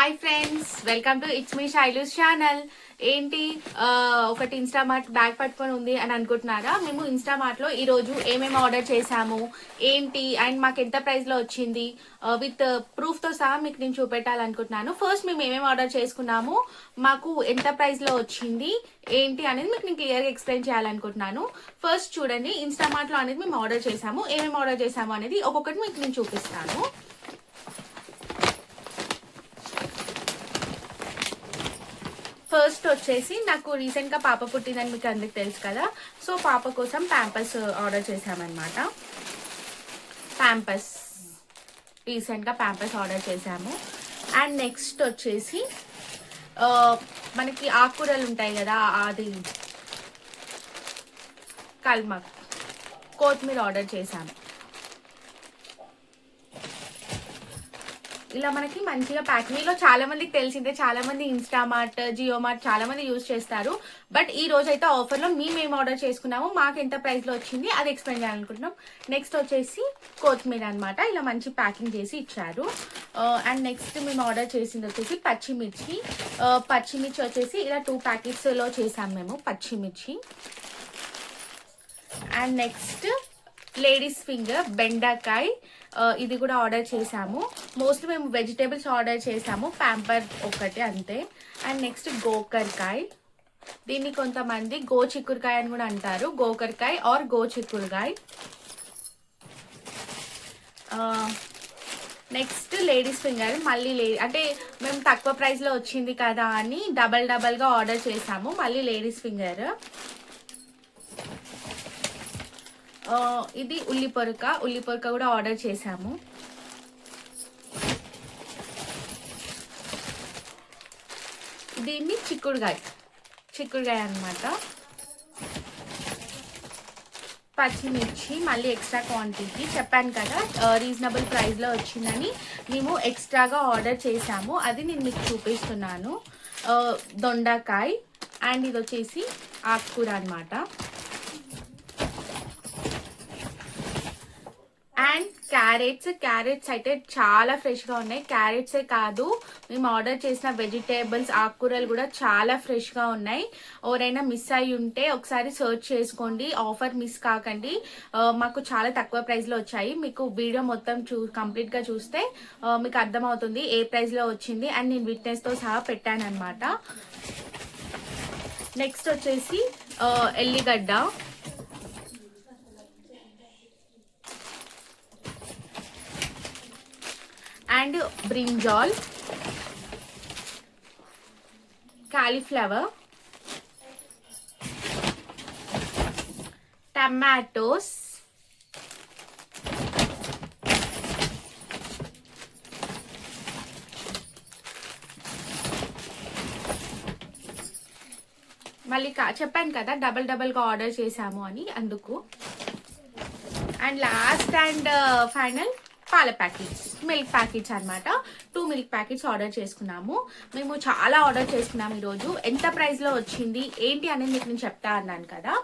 Hi friends, welcome to it's me Shailu's channel. ఏంటి ఒకటి Instamart bag పట్టుకొని ఉంది అని అనుకుంటున్నారా? మేము ఇన్స్టామార్ట్లో ఈరోజు ఏమేమి ఆర్డర్ చేసాము ఏంటి అండ్ మాకు ఎంత ప్రైస్లో వచ్చింది విత్ ప్రూఫ్తో సహా మీకు నేను చూపెట్టాలనుకుంటున్నాను. ఫస్ట్ మేము ఏమేమి ఆర్డర్ చేసుకున్నాము, మాకు ఎంత ప్రైస్లో వచ్చింది ఏంటి అనేది మీకు నేను క్లియర్గా ఎక్స్ప్లెయిన్ చేయాలనుకుంటున్నాను. ఫస్ట్ చూడండి, ఇన్స్టామార్ట్లో అనేది మేము ఆర్డర్ చేసాము. ఏమేమి ఆర్డర్ చేసాము అనేది ఒక్కొక్కటి మీకు నేను చూపిస్తాను. ఫస్ట్ వచ్చేసి నాకు రీసెంట్గా పాప పుట్టిందని మీకు అందరికి తెలుసు కదా. సో పాప కోసం ప్యాంపర్స్ ఆర్డర్ చేసామన్నమాట. ప్యాంపర్స్ రీసెంట్గా ప్యాంపర్స్ ఆర్డర్ చేసాము. అండ్ నెక్స్ట్ వచ్చేసి మనకి ఆకుకూరలు ఉంటాయి కదా, అది కల్మక్ కొత్తిమీర ఆర్డర్ చేసాము. ఇలా మనకి మంచిగా ప్యాక్. మీలో చాలా మందికి తెలిసిందే, చాలా మంది ఇన్స్టామార్ట్, జియో మార్ట్ చాలా మంది యూజ్ చేస్తారు. బట్ ఈ రోజు అయితే ఆఫర్లో మేము ఆర్డర్ చేసుకున్నాము, మాకు ఎంత ప్రైస్లో వచ్చింది అది ఎక్స్ప్లెయిన్ చేయాలనుకుంటున్నాం. నెక్స్ట్ వచ్చేసి కొత్తిమీర అనమాట, ఇలా మంచి ప్యాకింగ్ చేసి ఇచ్చారు. అండ్ నెక్స్ట్ మేము ఆర్డర్ చేసింది వచ్చేసి పచ్చిమిర్చి. పచ్చిమిర్చి వచ్చేసి ఇలా 2 ప్యాకెట్స్లో చేసాము మేము పచ్చిమిర్చి. అండ్ నెక్స్ట్ లేడీస్ ఫింగర్ బెండకాయ, ఇది కూడా ఆర్డర్ చేసాము. మోస్ట్లీ మేము వెజిటేబుల్స్ ఆర్డర్ చేసాము, ప్యాంపర్ ఒకటి అంతే. అండ్ నెక్స్ట్ గోకరకాయ, దీన్ని కొంతమంది గోచిక్కుడుకాయ అని కూడా అంటారు, గోకరకాయ ఆర్ గోచిక్కుడుకాయ. నెక్స్ట్ లేడీస్ ఫింగర్, మళ్ళీ అంటే మేము తక్కువ ప్రైస్లో వచ్చింది కదా అని డబల్గా ఆర్డర్ చేసాము, మళ్ళీ లేడీస్ ఫింగర్. ఇది ఉల్లిపొరక కూడా ఆర్డర్ చేసాము. దీన్ని చిక్కుడుగాయ అన్నమాట. పచ్చిమిర్చి మళ్ళీ ఎక్స్ట్రా క్వాంటిటీ చెప్పాను కదా, రీజనబుల్ ప్రైస్లో వచ్చిందని మేము ఎక్స్ట్రాగా ఆర్డర్ చేసాము, అది నేను మీకు చూపిస్తున్నాను. దొండకాయ అండ్ ఇది వచ్చేసి ఆకుకూర అనమాట. అండ్ క్యారెట్స్ అయితే చాలా ఫ్రెష్గా ఉన్నాయి. క్యారెట్సే కాదు, మేము ఆర్డర్ చేసిన వెజిటేబుల్స్, ఆకుకూరలు కూడా చాలా ఫ్రెష్గా ఉన్నాయి. ఎవరైనా మిస్ అయి ఉంటే ఒకసారి సర్చ్ చేసుకోండి, ఆఫర్ మిస్ కాకండి. మాకు చాలా తక్కువ ప్రైస్లో వచ్చాయి. మీకు వీడియో మొత్తం కంప్లీట్గా చూస్తే మీకు అర్థమవుతుంది ఏ ప్రైస్లో వచ్చింది. అండ్ నేను విట్నెస్తో సహా పెట్టాను అనమాట. నెక్స్ట్ వచ్చేసి ఎల్లిగడ్డ, అండ్ బ్రింజాల్, కాలీఫ్లవర్, టమాటోస్, మళ్ళీ చెప్పాను కదా డబల్గా ఆర్డర్ చేసాము అని, అందుకు. అండ్ లాస్ట్ అండ్ ఫైనల్ పాల ప్యాకెట్స్, మిల్క్ ప్యాకెట్స్ అనమాట. 2 మిల్క్ ప్యాకెట్స్ ఆర్డర్ చేసుకున్నాము. మేము చాలా ఆర్డర్ చేసుకున్నాము ఈరోజు. ఎంత ప్రైస్లో వచ్చింది ఏంటి అనేది మీకు నేను చెప్తా అన్నాను కదా.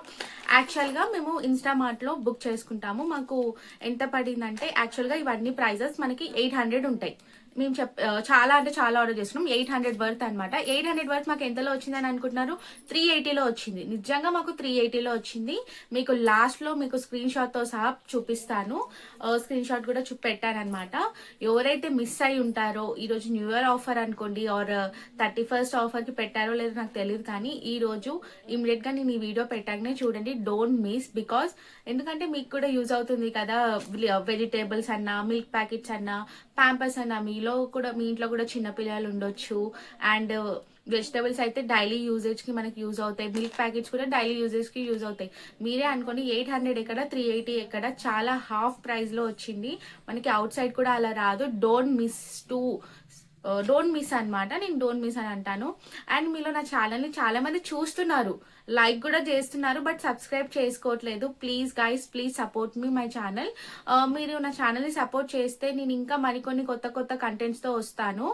యాక్చువల్గా మేము ఇన్స్టామార్ట్లో బుక్ చేసుకుంటాము. మాకు ఎంత పడిందంటే, యాక్చువల్గా ఇవన్నీ ప్రైజెస్ మనకి 800 ఉంటాయి. మేము చాలా ఆర్డర్ చేసుకున్నాం, 800 వర్త్ అనమాట. 800 వర్త్ మాకు ఎంతలో వచ్చిందని అనుకుంటున్నారు? 380లో వచ్చింది. నిజంగా మాకు 380లో వచ్చింది. మీకు లాస్ట్లో మీకు స్క్రీన్ షాట్తో సహా చూపిస్తాను, స్క్రీన్ షాట్ కూడా పెట్టాను అనమాట. ఎవరైతే మిస్ అయి ఉంటారో, ఈరోజు న్యూ ఇయర్ ఆఫర్ అనుకోండి ఆర్ 31st ఆఫర్కి పెట్టారో లేదో నాకు తెలియదు, కానీ ఈరోజు ఇమీడియట్గా నేను ఈ వీడియో పెట్టగానే చూడండి, డోంట్ మిస్. బికాస్ ఎందుకంటే మీకు కూడా యూజ్ అవుతుంది కదా, వెజిటేబుల్స్ అన్నా, మిల్క్ ప్యాకెట్స్ అన్నా, ప్యాంపర్స్ అన్నా. మీ ఇంట్లో కూడా చిన్నపిల్లలు ఉండొచ్చు. అండ్ వెజిటబుల్స్ అయితే డైలీ యూజేజ్కి మనకి యూజ్ అవుతాయి, మిల్క్ ప్యాకెట్స్ కూడా డైలీ యూజేజ్కి యూజ్ అవుతాయి. మీరే అనుకోండి, 800 ఎక్కడ, 380 ఎక్కడ, చాలా హాఫ్ ప్రైస్లో వచ్చింది మనకి. అవుట్ సైడ్ కూడా అలా రాదు. డోంట్ మిస్ అనమాట, నేను డోంట్ మిస్ అని అంటాను. అండ్ మీలో నా ఛానల్ని చాలా మంది చూస్తున్నారు, లైక్ కూడా చేస్తున్నారు, బట్ సబ్స్క్రైబ్ చేసుకోవట్లేదు. Please guys, please support me my channel. మీరు నా ఛానల్ని సపోర్ట్ చేస్తే నేను ఇంకా మరికొన్ని కొత్త కంటెంట్స్తో వస్తాను.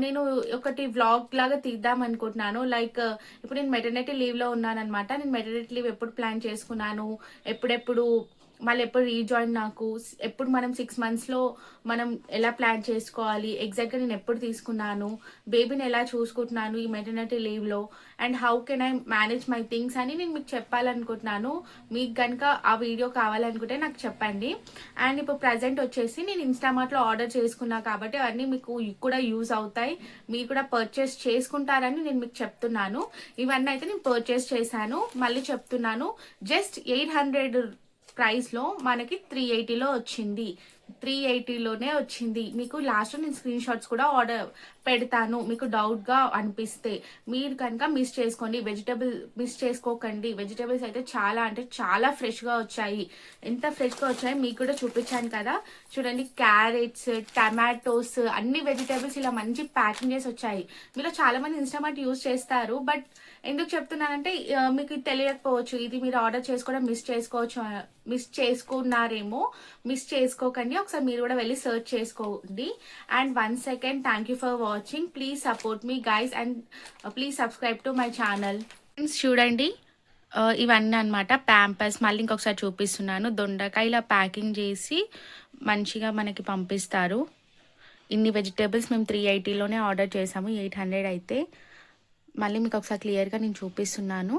నేను ఒకటి వ్లాగ్ లాగా తీద్దాం అనుకుంటున్నాను. లైక్ ఇప్పుడు నేను మెటర్నిటీ లీవ్లో ఉన్నానమాట. నేను మెటర్నిటీ లీవ్ ఎప్పుడు ప్లాన్ చేసుకున్నాను, ఎప్పుడెప్పుడు మళ్ళీ ఎప్పుడు రీజాయిన్ నాకు ఎప్పుడు మనం 6 మంత్స్లో మనం ఎలా ప్లాన్ చేసుకోవాలి, ఎగ్జాక్ట్గా నేను ఎప్పుడు తీసుకున్నాను, బేబీని ఎలా చూసుకుంటున్నాను ఈ మెటర్నిటీ లీవ్లో, and how can I manage my things అని నేను మీకు చెప్పాలనుకుంటున్నాను. మీకు కనుక ఆ వీడియో కావాలనుకుంటే నాకు చెప్పండి. అండ్ ఇప్పుడు ప్రజెంట్ వచ్చేసి నేను ఇన్స్టామార్ట్లో ఆర్డర్ చేసుకున్నా కాబట్టి అవన్నీ మీకు కూడా యూజ్ అవుతాయి, మీరు కూడా పర్చేస్ చేసుకుంటారని నేను మీకు చెప్తున్నాను. ఇవన్నీ అయితే నేను పర్చేస్ చేశాను. మళ్ళీ చెప్తున్నాను, జస్ట్ 800 ప్రైస్లో మనకి 380లో వచ్చింది. 380లోనే వచ్చింది. మీకు లాస్ట్లో నేను స్క్రీన్ షాట్స్ కూడా ఆర్డర్ పెడతాను, మీకు డౌట్గా అనిపిస్తే. మీరు కనుక మిస్ చేసుకోండి, మిస్ చేసుకోకండి. వెజిటేబుల్స్ అయితే చాలా అంటే చాలా ఫ్రెష్గా వచ్చాయి. ఎంత ఫ్రెష్గా వచ్చాయో మీకు కూడా చూపించాను కదా. చూడండి, క్యారెట్స్, టమాటోస్, అన్ని వెజిటేబుల్స్ ఇలా మంచి ప్యాకింగ్ చేసి వచ్చాయి. మీలో చాలా మంది ఇన్స్టామార్ట్ యూజ్ చేస్తారు, బట్ ఎందుకు చెప్తున్నానంటే మీకు తెలియకపోవచ్చు, ఇది మీరు ఆర్డర్ చేసుకోవడం మిస్ చేసుకున్నారేమో. మిస్ చేసుకోకండి, ఒకసారి మీరు కూడా వెళ్ళి సర్చ్ చేసుకోండి. And once again thank you for watching. Please support me guys and please subscribe to my channel. చూడండి, ఇవన్నీ అనమాట ప్యాంపర్స్. మళ్ళీ ఇంకొకసారి చూపిస్తున్నాను. దొండకాయ ఇలా ప్యాకింగ్ చేసి మంచిగా మనకి పంపిస్తారు. ఇన్ని వెజిటేబుల్స్ మేము 380లోనే ఆర్డర్ చేసాము, 800 అయితే. మళ్ళీ మీకు ఒకసారి క్లియర్గా నేను చూపిస్తున్నాను.